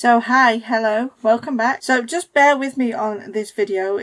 So hi, hello, welcome back. So just bear with me on this video.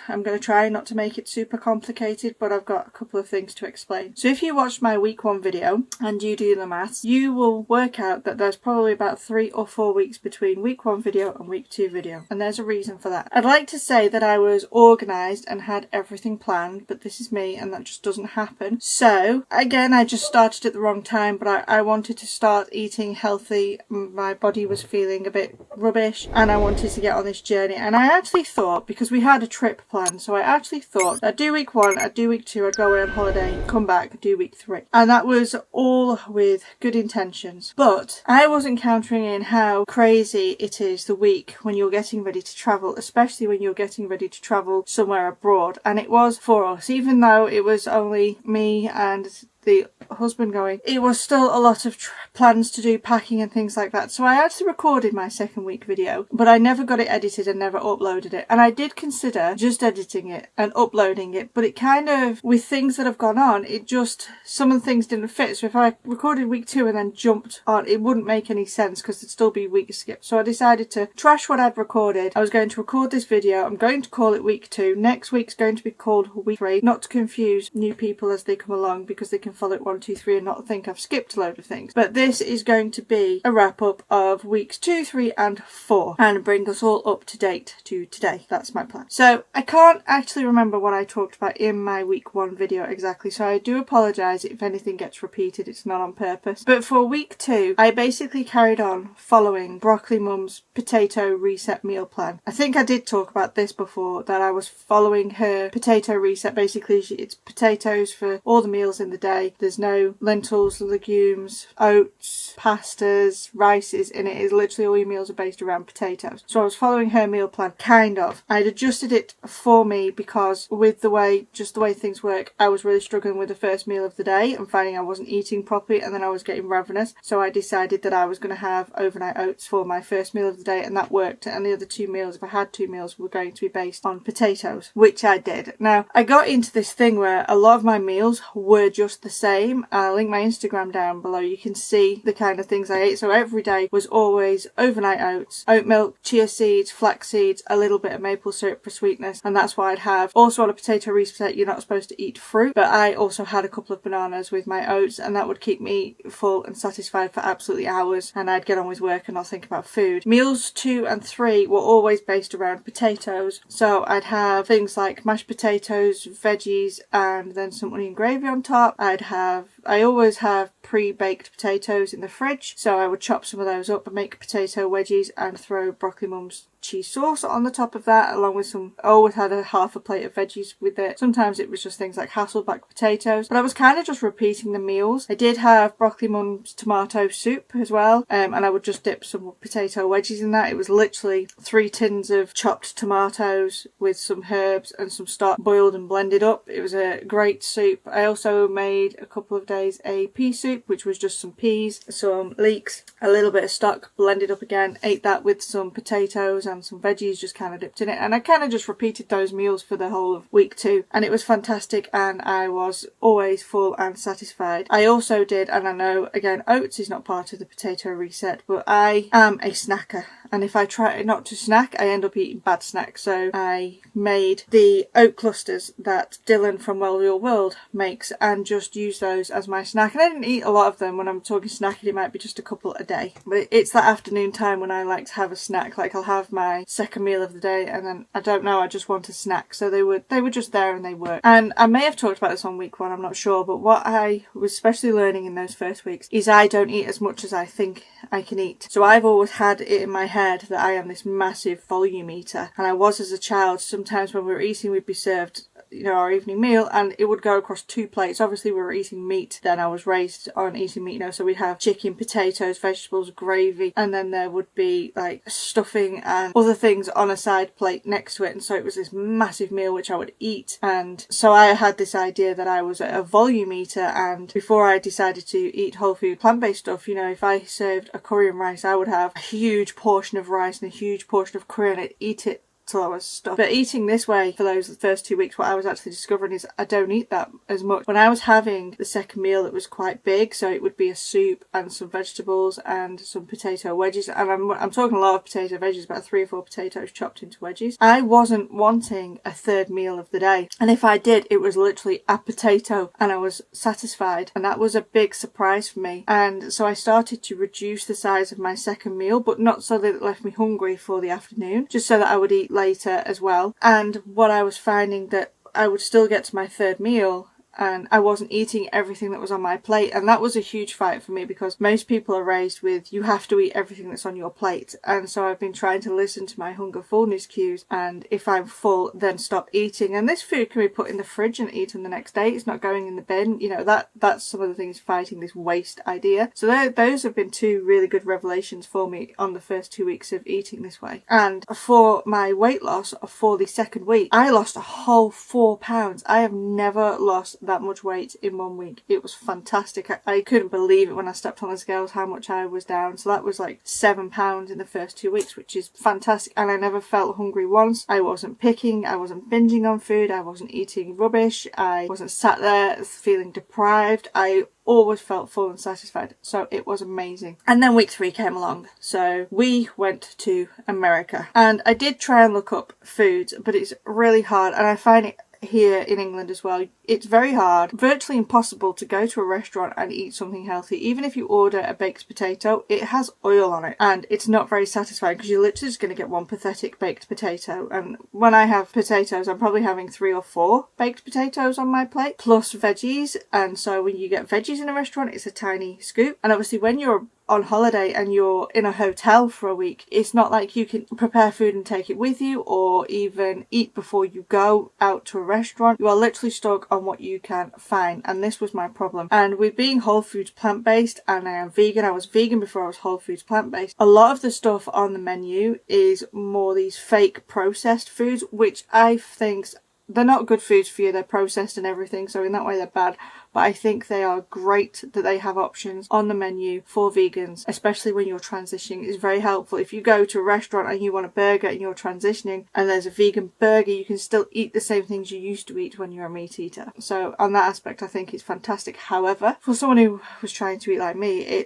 I'm going to try not to make it super complicated, but I've got a couple of things to explain. So if you watched my week 1 video and you do the maths, you will work out that there's probably about 3 or 4 weeks between week 1 video and week 2 video. And there's a reason for that. I'd like to say that I was organised and had everything planned, but this is me and that just doesn't happen. So again, I just started at the wrong time, but I wanted to start eating healthy. My body was feeling a bit rubbish and I wanted to get on this journey, and I actually thought, because we had a trip planned, so I actually thought I'd do week 1, I'd do week 2, I'd go away on holiday, come back, do week 3, and that was all with good intentions. But I wasn't countering in how crazy it is the week when you're getting ready to travel, especially when you're getting ready to travel somewhere abroad. And it was for us, even though it was only me and the husband going, it was still a lot of plans to do, packing and things like that. So I actually recorded my second week video, but I never got it edited and never uploaded it. And I did consider just editing it and uploading it, but it kind of, with things that have gone on, it just, some of the things didn't fit. So if I recorded week 2 and then jumped on, it wouldn't make any sense because there'd still be weeks skipped. So I decided to trash what I'd recorded. I was going to record this video. I'm going to call it week 2. Next week's going to be called week 3, not to confuse new people as they come along, because they can follow it 1, 2, 3 and not think I've skipped a load of things. But this is going to be a wrap up of weeks 2, 3 and 4 and bring us all up to date to today. That's my plan. So I can't actually remember what I talked about in my week 1 video exactly, so I do apologise if anything gets repeated. It's not on purpose. But for week 2 I basically carried on following Broccoli Mum's potato reset meal plan. I think I did talk about this before, that I was following her potato reset. Basically it's potatoes for all the meals in the day. There's no lentils, legumes, oats, pastas, rices in it. It's literally all your meals are based around potatoes. So I was following her meal plan, kind of. I'd adjusted it for me because with the way things work, I was really struggling with the first meal of the day and finding I wasn't eating properly, and then I was getting ravenous. So I decided that I was going to have overnight oats for my first meal of the day, and that worked. And the other 2 meals, if I had 2 meals, were going to be based on potatoes, which I did. Now, I got into this thing where a lot of my meals were just the same. I'll link my Instagram down below. You can see the kind of things I ate. So every day was always overnight oats, oat milk, chia seeds, flax seeds, a little bit of maple syrup for sweetness, and that's what I'd have. Also on a potato reset, you're not supposed to eat fruit, but I also had a couple of bananas with my oats, and that would keep me full and satisfied for absolutely hours, and I'd get on with work and not think about food. Meals 2 and 3 were always based around potatoes, so I'd have things like mashed potatoes, veggies, and then some onion gravy on top. I always have pre-baked potatoes in the fridge, so I would chop some of those up and make potato wedgies and throw Broccoli Mum's cheese sauce on the top of that, along with I always had half a plate of veggies with it. Sometimes it was just things like Hasselback potatoes, but I was kind of just repeating the meals. I did have Broccoli Mum's tomato soup as well, and I would just dip some potato wedgies in that. It was literally 3 tins of chopped tomatoes with some herbs and some stock boiled and blended up. It was a great soup. I also made a couple of days a pea soup, which was just some peas, some leeks, a little bit of stock blended up again. Ate that with some potatoes and some veggies just kind of dipped in it, and I kind of just repeated those meals for the whole of week 2, and it was fantastic, and I was always full and satisfied. I also did, and I know again oats is not part of the potato reset, but I am a snacker, and if I try not to snack I end up eating bad snacks. So I made the oat clusters that Dylan from Well Real World makes and just use those as my snack, and I didn't eat a lot of them. When I'm talking snacking, it might be just a couple a day, but it's that afternoon time when I like to have a snack. Like I'll have my second meal of the day and then I don't know, I just want a snack. So they were just there and they worked. And I may have talked about this on week 1, I'm not sure, but what I was especially learning in those first weeks is I don't eat as much as I think I can eat. So I've always had it in my head that I am this massive volume eater, and I was as a child. Sometimes when we were eating we'd be served our evening meal and it would go across 2 plates. Obviously we were eating meat then, I was raised on eating meat, so we'd have chicken, potatoes, vegetables, gravy, and then there would be like stuffing and other things on a side plate next to it, and so it was this massive meal which I would eat. And so I had this idea that I was a volume eater, and before I decided to eat whole food plant-based stuff, if I served a curry and rice, I would have a huge portion of rice and a huge portion of curry and I'd eat it till I was stuffed. But eating this way for those first 2 weeks, what I was actually discovering is I don't eat that as much. When I was having the second meal, it was quite big, so it would be a soup and some vegetables and some potato wedges, and I'm talking a lot of potato wedges, about 3 or 4 potatoes chopped into wedges. I wasn't wanting a third meal of the day, and if I did, it was literally a potato and I was satisfied, and that was a big surprise for me. And so I started to reduce the size of my second meal, but not so that it left me hungry for the afternoon, just so that I would eat later as well. And what I was finding, that I would still get to my third meal and I wasn't eating everything that was on my plate, and that was a huge fight for me, because most people are raised with you have to eat everything that's on your plate. And so I've been trying to listen to my hunger fullness cues, and if I'm full, then stop eating. And this food can be put in the fridge and eaten the next day. It's not going in the bin. You know, that's some of the things fighting this waste idea. So those have been 2 really good revelations for me on the first 2 weeks of eating this way. And for my weight loss for the second week, I lost a whole 4 pounds. I have never lost that much weight in 1 week. It was fantastic. I couldn't believe it when I stepped on the scales how much I was down. So that was like 7 pounds in the first 2 weeks, which is fantastic. And I never felt hungry once. I wasn't picking, I wasn't binging on food, I wasn't eating rubbish, I wasn't sat there feeling deprived. I always felt full and satisfied. So it was amazing. And then week 3 came along. So we went to America, and I did try and look up foods, but it's really hard, and I find it here in England as well. It's very hard, virtually impossible to go to a restaurant and eat something healthy. Even if you order a baked potato, it has oil on it and it's not very satisfying, because you're literally just going to get one pathetic baked potato. And when I have potatoes, I'm probably having 3 or 4 baked potatoes on my plate plus veggies. And so when you get veggies in a restaurant, it's a tiny scoop. And obviously when you're on holiday and you're in a hotel for a week, it's not like you can prepare food and take it with you, or even eat before you go out to a restaurant. You are literally stuck on what you can find, and this was my problem. And with being whole foods plant-based, and I am vegan, I was vegan before I was whole foods plant-based, a lot of the stuff on the menu is more these fake processed foods, which I think they're not good foods for you. They're processed and everything, so in that way they're bad. But I think they are great that they have options on the menu for vegans, especially when you're transitioning. It's very helpful. If you go to a restaurant and you want a burger and you're transitioning and there's a vegan burger, you can still eat the same things you used to eat when you're a meat eater. So on that aspect, I think it's fantastic. However, for someone who was trying to eat like me,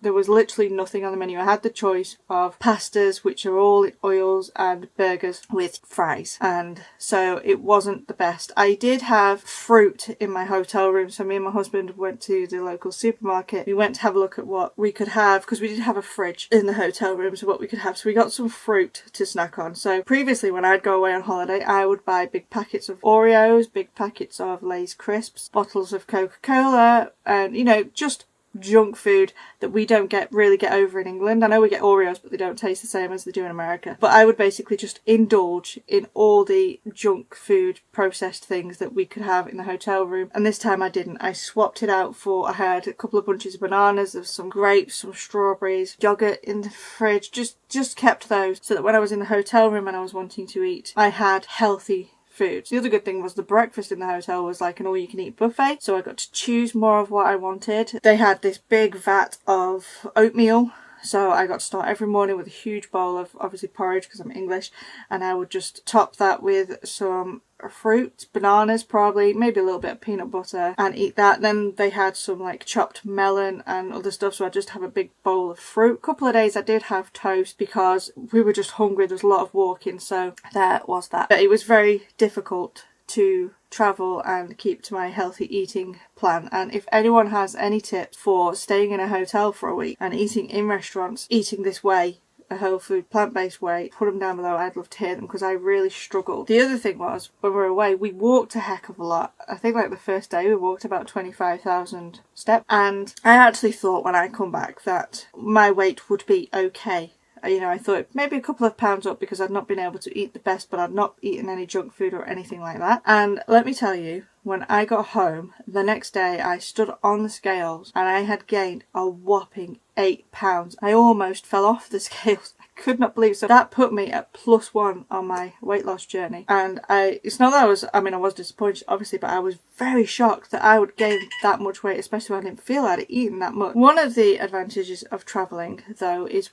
there was literally nothing on the menu. I had the choice of pastas, which are all oils, and burgers with fries. And so it wasn't the best. I did have fruit in my hotel room. So me and my husband went to the local supermarket. We went to have a look at what we could have, because we did have a fridge in the hotel room, so what we could have. So we got some fruit to snack on. So previously when I'd go away on holiday, I would buy big packets of Oreos, big packets of Lay's crisps, bottles of Coca-Cola, and, you know, just junk food that we don't really get over in England. I know we get Oreos, but they don't taste the same as they do in America. But I would basically just indulge in all the junk food processed things that we could have in the hotel room. And this time I didn't. I swapped it out for, I had a couple of bunches of bananas, of some grapes, some strawberries, yogurt in the fridge, just kept those so that when I was in the hotel room and I was wanting to eat, I had healthy food. The other good thing was the breakfast in the hotel was like an all-you-can-eat buffet, so I got to choose more of what I wanted. They had this big vat of oatmeal, so I got to start every morning with a huge bowl of, obviously, porridge because I'm English, and I would just top that with some fruit, bananas probably, maybe a little bit of peanut butter, and eat that. Then they had some like chopped melon and other stuff, so I just have a big bowl of fruit. A couple of days I did have toast because we were just hungry. There was a lot of walking, so there was that. But it was very difficult to travel and keep to my healthy eating plan. And if anyone has any tips for staying in a hotel for a week and eating in restaurants, eating this way, a whole food plant-based way, put them down below. I'd love to hear them, because I really struggled. The other thing was, when we were away, we walked a heck of a lot. I think like the first day we walked about 25,000 steps, and I actually thought when I come back that my weight would be okay. You know, I thought maybe a couple of pounds up because I'd not been able to eat the best, but I'd not eaten any junk food or anything like that. And let me tell you, when I got home, the next day I stood on the scales and I had gained a whopping 8 pounds. I almost fell off the scales. I could not believe it. So that put me at +1 on my weight loss journey. And it's not that I was disappointed, obviously, but I was very shocked that I would gain that much weight, especially when I didn't feel I'd eaten that much. One of the advantages of travelling though is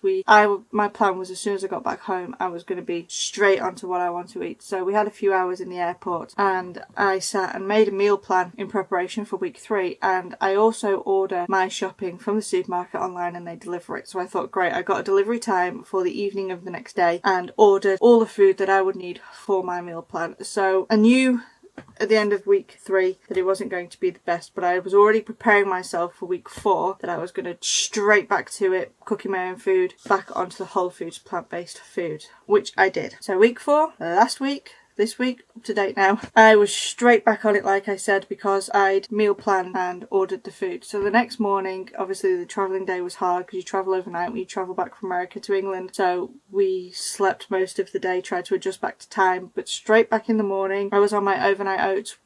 my plan was as soon as I got back home I was going to be straight onto what I want to eat. So we had a few hours in the airport and I sat and made a meal plan in preparation for week 3, and I also order my shopping from the supermarket online and they deliver it. So I thought, great, I got a delivery time for the evening of the next day and ordered all the food that I would need for my meal plan. So I knew at the end of week 3 that it wasn't going to be the best, but I was already preparing myself for week 4 that I was going to straight back to it, cooking my own food, back onto the whole foods plant-based food, which I did. So week 4, last week, this week, up to date now, I was straight back on it like I said, because I'd meal planned and ordered the food. So the next morning, obviously the travelling day was hard because you travel overnight when you travel back from America to England. So we slept most of the day, tried to adjust back to time, but straight back in the morning I was on my overnight oats.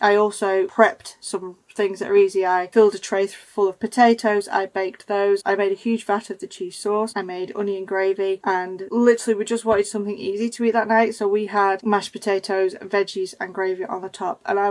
I also prepped some things that are easy. I filled a tray full of potatoes, I baked those, I made a huge vat of the cheese sauce, I made onion gravy, and literally we just wanted something easy to eat that night. So we had mashed potatoes, veggies and gravy on the top, and I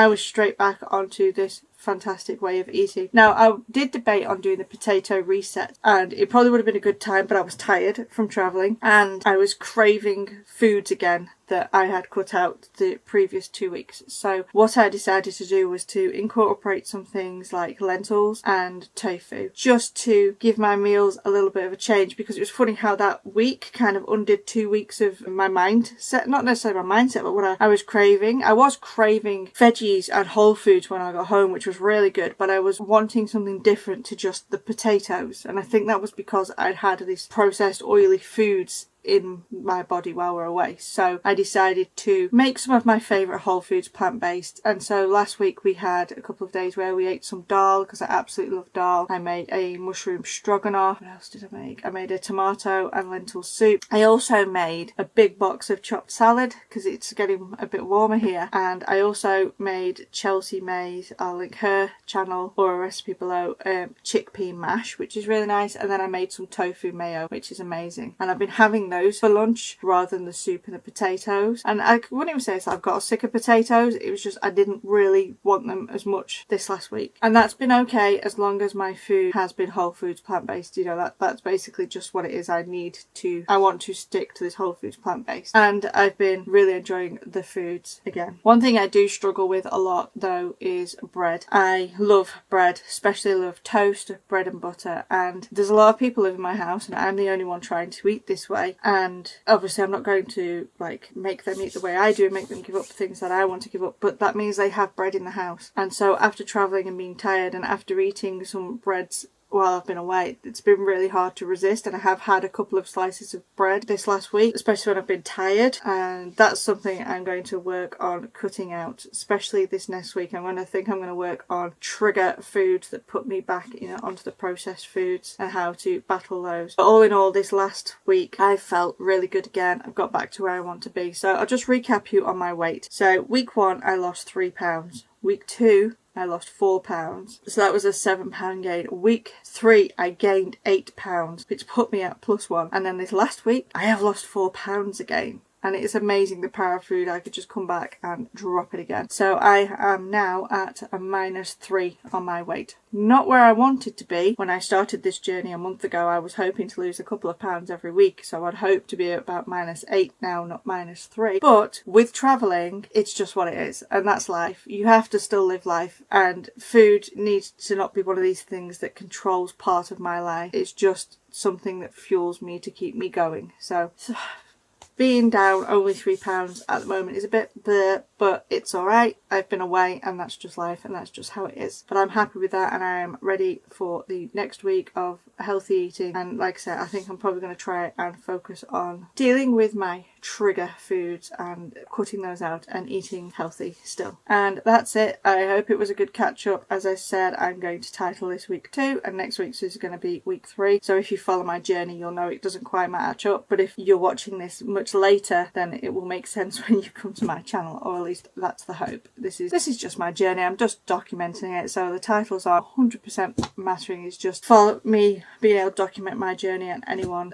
was straight back onto this fantastic way of eating. Now I did debate on doing the potato reset and it probably would have been a good time, but I was tired from travelling and I was craving foods again that I had cut out the previous 2 weeks. So what I decided to do was to incorporate some things like lentils and tofu, just to give my meals a little bit of a change, because it was funny how that week kind of undid 2 weeks of my mindset, not necessarily my mindset, but what I was craving. I was craving veggies and whole foods when I got home, which was really good, but I was wanting something different to just the potatoes, and I think that was because I'd had these processed oily foods in my body while we're away. So I decided to make some of my favourite whole foods plant-based, and so last week we had a couple of days where we ate some dal because I absolutely love dal. I made a mushroom stroganoff. What else did I make? I made a tomato and lentil soup. I also made a big box of chopped salad because it's getting a bit warmer here, and I also made Chelsea May's, I'll link her channel or a recipe below, chickpea mash, which is really nice, and then I made some tofu mayo, which is amazing, and I've been having those for lunch rather than the soup and the potatoes. And I wouldn't even say I've got sick of potatoes, it was just I didn't really want them as much this last week, and that's been okay as long as my food has been whole foods plant-based. You know, that's basically just what it is. I want to stick to this whole foods plant-based, and I've been really enjoying the foods again. One thing I do struggle with a lot though is bread. I love bread, especially love toast, bread and butter, and there's a lot of people in my house and I'm the only one trying to eat this way. And obviously I'm not going to make them eat the way I do, make them give up things that I want to give up, but that means they have bread in the house. And so after travelling and being tired and after eating some breads while I've been away, it's been really hard to resist, and I have had a couple of slices of bread this last week, especially when I've been tired, and that's something I'm going to work on cutting out, especially this next week. I'm going to work on trigger foods that put me back, onto the processed foods and how to battle those. But all in all, this last week I felt really good again. I've got back to where I want to be. So I'll just recap you on my weight. So week 1 I lost 3 pounds. Week 2 I lost 4 pounds. So that was a 7 pound gain. Week 3, I gained 8 pounds, which put me at +1. And then this last week, I have lost 4 pounds again. And it is amazing the power of food. I could just come back and drop it again. So I am now at a -3 on my weight. Not where I wanted to be. When I started this journey a month ago, I was hoping to lose a couple of pounds every week. So I'd hope to be at about -8 now, not -3. But with travelling, it's just what it is. And that's life. You have to still live life. And food needs to not be one of these things that controls part of my life. It's just something that fuels me to keep me going. So being down only 3 pounds at the moment is a bit bleh, but it's alright. I've been away and that's just life and that's just how it is. But I'm happy with that and I am ready for the next week of healthy eating. And like I said, I think I'm probably going to try and focus on dealing with my trigger foods and cutting those out and eating healthy still. And that's it. I hope it was a good catch up. As I said, I'm going to title this week 2 and next week's is going to be week 3. So if you follow my journey, you'll know it doesn't quite match up. But if you're watching this much much later, then it will make sense when you come to my channel, or at least that's the hope. This is just my journey. I'm just documenting it, so the titles are 100% mattering. It's just for me being able to document my journey and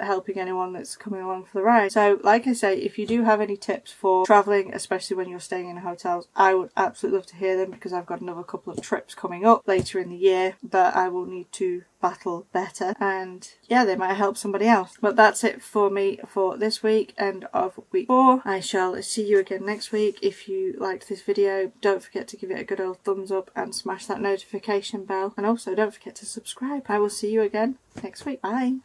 helping anyone that's coming along for the ride. So like I say, if you do have any tips for travelling, especially when you're staying in hotels, I would absolutely love to hear them, because I've got another couple of trips coming up later in the year that I will need to battle better, and yeah, they might help somebody else. But that's it for me for this week, end of week 4. I shall see you again next week. If you liked this video, don't forget to give it a good old thumbs up and smash that notification bell, and also don't forget to subscribe. I will see you again next week. Bye.